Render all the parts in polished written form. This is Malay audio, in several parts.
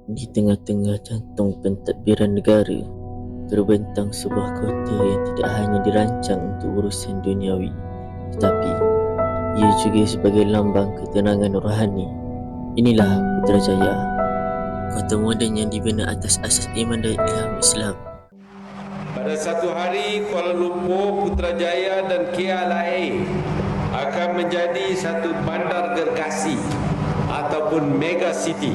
Di tengah-tengah jantung pentadbiran negara, terbentang sebuah kota yang tidak hanya dirancang untuk urusan duniawi, tetapi ia juga sebagai lambang ketenangan rohani. Inilah Putrajaya, kota moden yang dibina atas asas iman dan ilham Islam. Pada satu hari, Kuala Lumpur, Putrajaya dan KLIA akan menjadi satu bandar gergasi ataupun mega city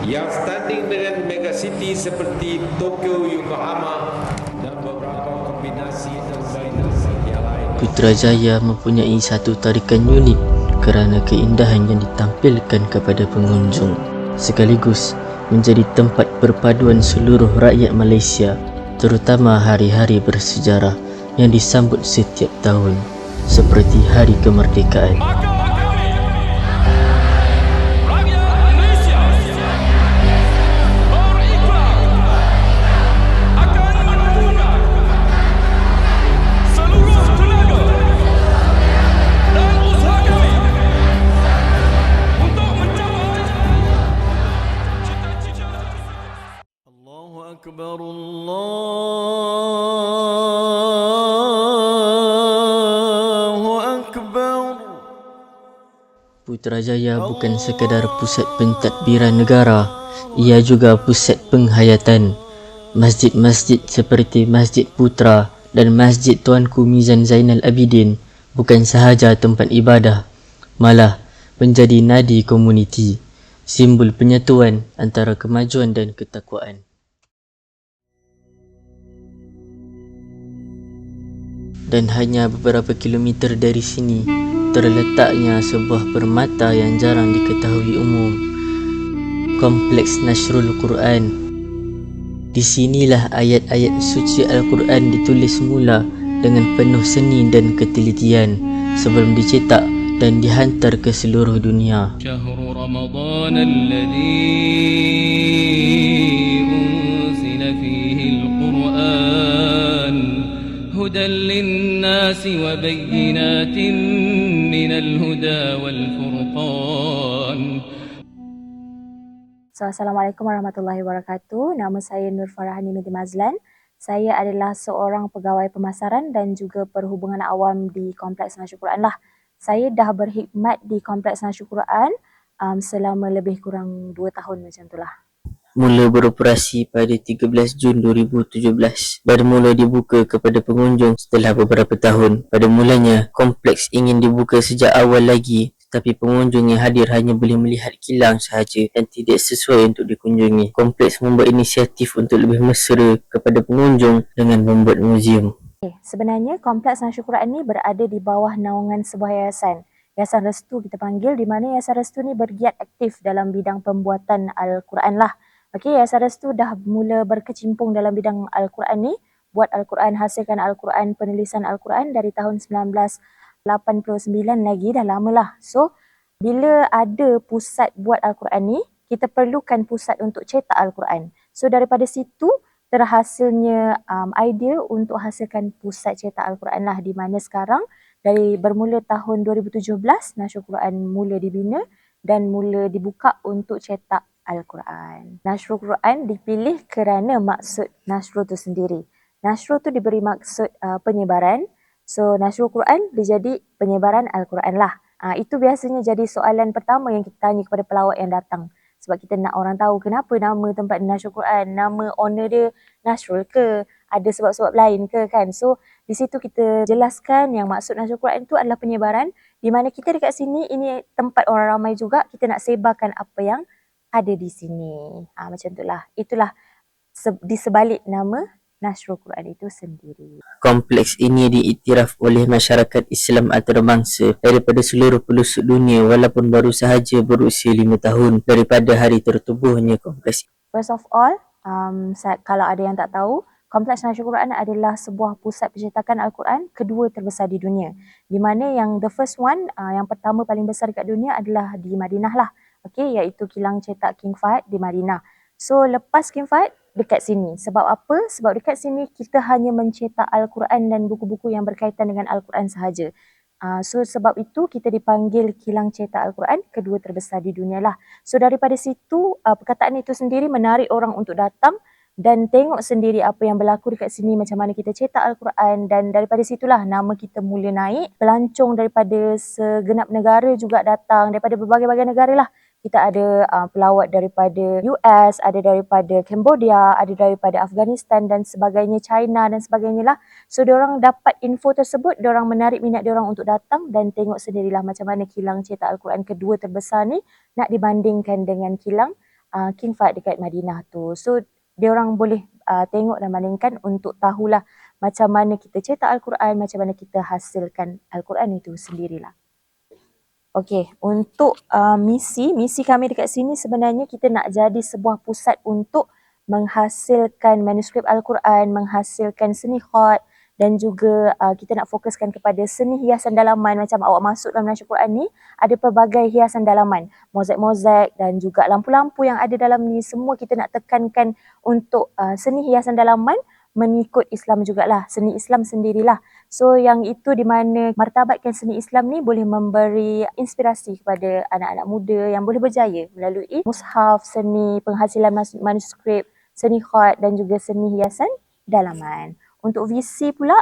yang standing dengan mega city seperti Tokyo, Yokohama dan beberapa kombinasi dan kombinasi yang lain. Putrajaya mempunyai satu tarikan unik kerana keindahan yang ditampilkan kepada pengunjung, sekaligus menjadi tempat perpaduan seluruh rakyat Malaysia, terutama hari-hari bersejarah yang disambut setiap tahun, seperti Hari Kemerdekaan. Akbar, Allahu Akbar. Putrajaya bukan sekadar pusat pentadbiran negara, ia juga pusat penghayatan. Masjid-masjid seperti Masjid Putra dan Masjid Tuanku Mizan Zainal Abidin bukan sahaja tempat ibadah, malah menjadi nadi komuniti, simbol penyatuan antara kemajuan dan ketakwaan. Dan hanya beberapa kilometer dari sini terletaknya sebuah permata yang jarang diketahui umum, Kompleks Nasrul Quran. Di sinilah ayat-ayat suci Al-Quran ditulis semula dengan penuh seni dan ketelitian sebelum dicetak dan dihantar ke seluruh dunia. Syahrul Ramadan alladhi unzila fihi al-Quran hudan lin-nasi wa bayyinatin minal huda wal furqan. Assalamualaikum warahmatullahi wabarakatuh. Nama saya Nur Farahani binti Mazlan. Saya adalah seorang pegawai pemasaran dan juga perhubungan awam di Kompleks Nasrul Quran lah. Saya dah berkhidmat di Kompleks Nasrul Quran selama lebih kurang 2 tahun macam itulah. Mula beroperasi pada 13 Jun 2017 dan mula dibuka kepada pengunjung setelah beberapa tahun. Pada mulanya, kompleks ingin dibuka sejak awal lagi, tetapi pengunjung yang hadir hanya boleh melihat kilang sahaja dan tidak sesuai untuk dikunjungi. Kompleks membuat inisiatif untuk lebih mesra kepada pengunjung dengan membuat muzium. Sebenarnya Kompleks Nasrul Quran ni berada di bawah naungan sebuah yayasan. Yayasan Restu kita panggil, di mana Yayasan Restu ni bergiat aktif dalam bidang pembuatan Al-Quran lah. Okey, Yayasan Restu dah mula berkecimpung dalam bidang Al-Quran ni, buat Al-Quran, hasilkan Al-Quran, penulisan Al-Quran dari tahun 1989 lagi, dah lama lah. So, bila ada pusat buat Al-Quran ni, kita perlukan pusat untuk cetak Al-Quran. So, daripada situ, terhasilnya idea untuk hasilkan pusat cetak Al-Quran lah, di mana sekarang dari bermula tahun 2017 Nasrul Quran mula dibina dan mula dibuka untuk cetak Al-Quran. Nasrul Quran dipilih kerana maksud Nasrul tu sendiri. Nasrul tu diberi maksud penyebaran. So Nasrul Quran dia jadi penyebaran Al-Quran lah. Itu biasanya jadi soalan pertama yang kita tanya kepada pelawat yang datang. Sebab kita nak orang tahu kenapa nama tempat Nasrul Quran, nama owner dia Nasrul ke, ada sebab-sebab lain ke kan. So di situ kita jelaskan yang maksud Nasrul Quran itu adalah penyebaran, di mana kita dekat sini ini tempat orang ramai juga, kita nak sebarkan apa yang ada di sini. Macam itulah. Itulah di sebalik nama Nasrul Quran itu sendiri. Kompleks ini diiktiraf oleh masyarakat Islam antarabangsa daripada seluruh pelosok dunia walaupun baru sahaja berusia 5 tahun daripada hari tertubuhnya kompleks. First of all, kalau ada yang tak tahu, Kompleks Nasrul Quran adalah sebuah pusat pencetakan Al-Quran kedua terbesar di dunia. Di mana yang the first one, yang pertama paling besar dekat dunia adalah di Madinah lah. Okey, iaitu kilang cetak King Fahd di Madinah. So lepas King Fahd, dekat sini. Sebab apa? Sebab dekat sini kita hanya mencetak Al-Quran dan buku-buku yang berkaitan dengan Al-Quran sahaja. So sebab itu kita dipanggil kilang cetak Al-Quran kedua terbesar di dunia lah. So daripada situ perkataan itu sendiri menarik orang untuk datang dan tengok sendiri apa yang berlaku dekat sini, macam mana kita cetak Al-Quran, dan daripada situlah nama kita mula naik. Pelancong daripada segenap negara juga datang, daripada berbagai-bagai negara lah. Kita ada pelawat daripada US, ada daripada Cambodia, ada daripada Afghanistan dan sebagainya, China dan sebagainya lah. So diorang dapat info tersebut, diorang menarik minat diorang untuk datang dan tengok sendirilah macam mana kilang cetak Al-Quran kedua terbesar ni nak dibandingkan dengan kilang King Fahd dekat Madinah tu. So diorang boleh tengok dan bandingkan untuk tahulah macam mana kita cetak Al-Quran, macam mana kita hasilkan Al-Quran itu sendirilah. Okey, untuk misi kami dekat sini sebenarnya kita nak jadi sebuah pusat untuk menghasilkan manuskrip Al-Quran, menghasilkan seni khat, dan juga kita nak fokuskan kepada seni hiasan dalaman. Macam awak masuk dalam Nasyid Quran ni, ada pelbagai hiasan dalaman, mozaik-mozaik dan juga lampu-lampu yang ada dalam ni. Semua kita nak tekankan untuk seni hiasan dalaman mengikut Islam jugalah, seni Islam sendirilah. So yang itu di mana martabatkan seni Islam ni boleh memberi inspirasi kepada anak-anak muda yang boleh berjaya melalui mushaf, seni penghasilan manuskrip, seni khat dan juga seni hiasan dalaman. Untuk visi pula,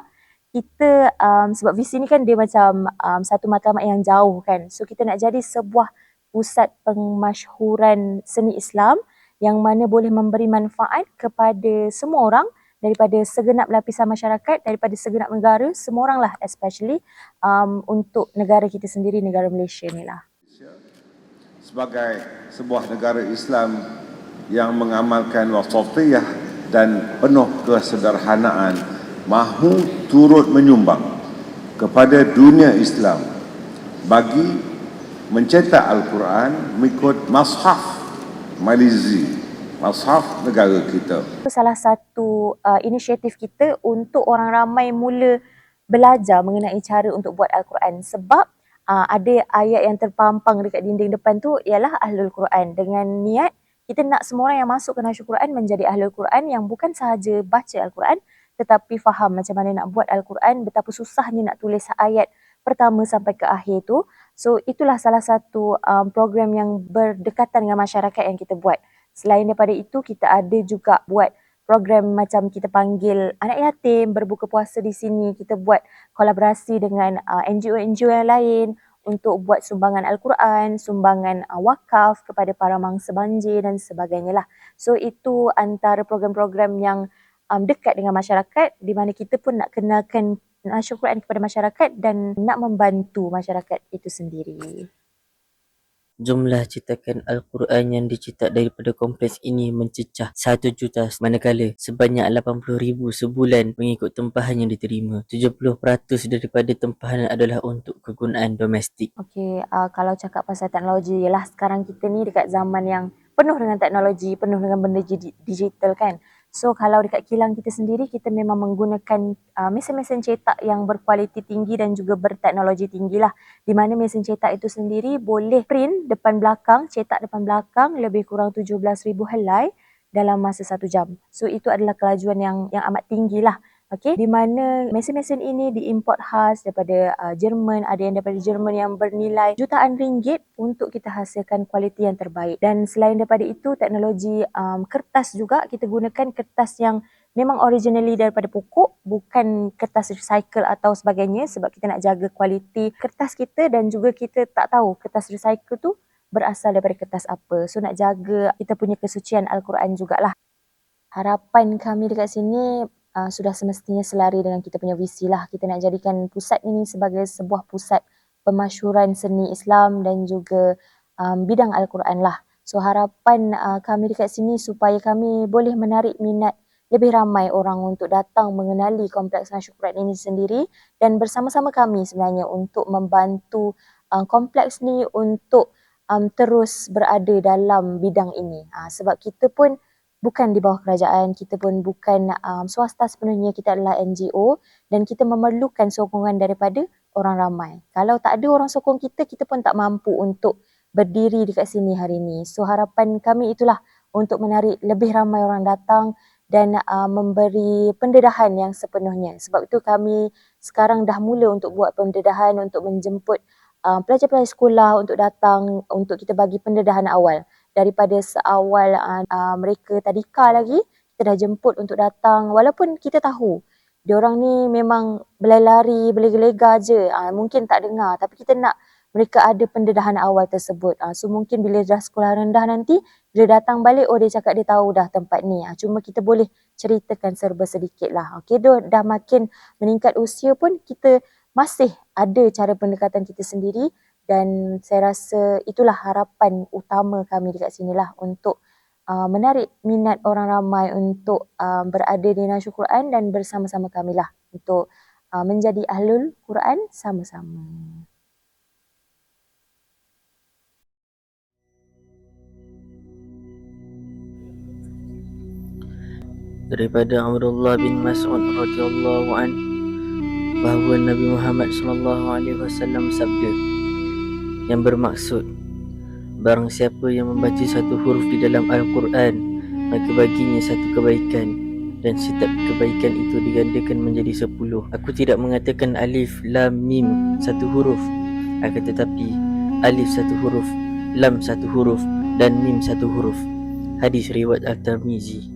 kita sebab visi ni kan dia macam satu matlamat yang jauh kan. So kita nak jadi sebuah pusat pemasyhuran seni Islam yang mana boleh memberi manfaat kepada semua orang, daripada segenap lapisan masyarakat, daripada segenap negara, semua orang lah, especially untuk negara kita sendiri, negara Malaysia ni lah. Sebagai sebuah negara Islam yang mengamalkan wasatiyah dan penuh kesederhanaan, mahu turut menyumbang kepada dunia Islam bagi mencetak Al-Quran mengikut Mashaf Malizi, Mashaf negara kita. Salah satu inisiatif kita untuk orang ramai mula belajar mengenai cara untuk buat Al-Quran, sebab ada ayat yang terpampang dekat dinding depan tu ialah Ahlul Quran, dengan niat kita nak semua orang yang masuk ke Nasyid Quran menjadi Ahlul Quran yang bukan sahaja baca Al-Quran tetapi faham macam mana nak buat Al-Quran, betapa susahnya nak tulis ayat pertama sampai ke akhir tu. So itulah salah satu program yang berdekatan dengan masyarakat yang kita buat. Selain daripada itu, kita ada juga buat program macam kita panggil anak yatim berbuka puasa di sini. Kita buat kolaborasi dengan NGO-NGO yang lain untuk buat sumbangan Al-Quran, sumbangan wakaf kepada para mangsa banjir dan sebagainya lah. So itu antara program-program yang dekat dengan masyarakat, di mana kita pun nak kenalkan Nasyid Quran kepada masyarakat dan nak membantu masyarakat itu sendiri. Jumlah cetakan Al-Quran yang dicetak daripada kompleks ini mencecah 1 juta, manakala sebanyak 80,000 sebulan mengikut tempahan yang diterima. 70% daripada tempahan adalah untuk kegunaan domestik. Okey, kalau cakap pasal teknologi, ialah sekarang kita ni dekat zaman yang penuh dengan teknologi, penuh dengan benda digital kan. So kalau dekat kilang kita sendiri, kita memang menggunakan mesin-mesin cetak yang berkualiti tinggi dan juga berteknologi tinggi lah. Di mana mesin cetak itu sendiri boleh print depan belakang, cetak depan belakang lebih kurang 17,000 helai dalam masa 1 jam. So itu adalah kelajuan yang amat tinggi lah. Okey, di mana mesin-mesin ini diimport khas daripada Jerman, ada yang daripada Jerman yang bernilai jutaan ringgit untuk kita hasilkan kualiti yang terbaik. Dan selain daripada itu, teknologi kertas juga, kita gunakan kertas yang memang originally daripada pokok, bukan kertas recycle atau sebagainya, sebab kita nak jaga kualiti kertas kita dan juga kita tak tahu kertas recycle tu berasal daripada kertas apa. So nak jaga kita punya kesucian Al-Quran jugalah. Harapan kami dekat sini sudah semestinya selari dengan kita punya visi lah. Kita nak jadikan pusat ini sebagai sebuah pusat pemasyhuran seni Islam dan juga bidang Al-Quran lah. So harapan kami dekat sini supaya kami boleh menarik minat lebih ramai orang untuk datang mengenali kompleks Nasyid Quran ini sendiri, dan bersama-sama kami sebenarnya untuk membantu kompleks ni untuk terus berada dalam bidang ini. Sebab kita pun bukan di bawah kerajaan, kita pun bukan swasta sepenuhnya, kita adalah NGO dan kita memerlukan sokongan daripada orang ramai. Kalau tak ada orang sokong kita, kita pun tak mampu untuk berdiri dekat sini hari ini. So harapan kami itulah, untuk menarik lebih ramai orang datang dan memberi pendedahan yang sepenuhnya. Sebab itu kami sekarang dah mula untuk buat pendedahan untuk menjemput pelajar-pelajar sekolah untuk datang untuk kita bagi pendedahan awal. Daripada seawal mereka tadika lagi, kita dah jemput untuk datang walaupun kita tahu diorang ni memang berlari-lari, berlega-lega je, mungkin tak dengar, tapi kita nak mereka ada pendedahan awal tersebut. So mungkin bila dah sekolah rendah nanti, bila datang balik, dia cakap dia tahu dah tempat ni. Cuma kita boleh ceritakan serba sedikit lah. Okay, dah makin meningkat usia pun kita masih ada cara pendekatan kita sendiri dan saya rasa itulah harapan utama kami dekat sini lah untuk menarik minat orang ramai untuk berada di Nasyur Quran dan bersama-sama kami lah untuk menjadi ahlul Quran sama-sama. Daripada Abdullah bin Mas'ud radhiyallahu an bahawa Nabi Muhammad sallallahu alaihi wasallam sabda yang bermaksud, barang siapa yang membaca satu huruf di dalam Al-Quran, maka baginya satu kebaikan dan setiap kebaikan itu digandakan menjadi 10. Aku tidak mengatakan alif, lam, mim satu huruf, akan tetapi alif satu huruf, lam satu huruf dan mim satu huruf. Hadis riwayat At-Tirmizi.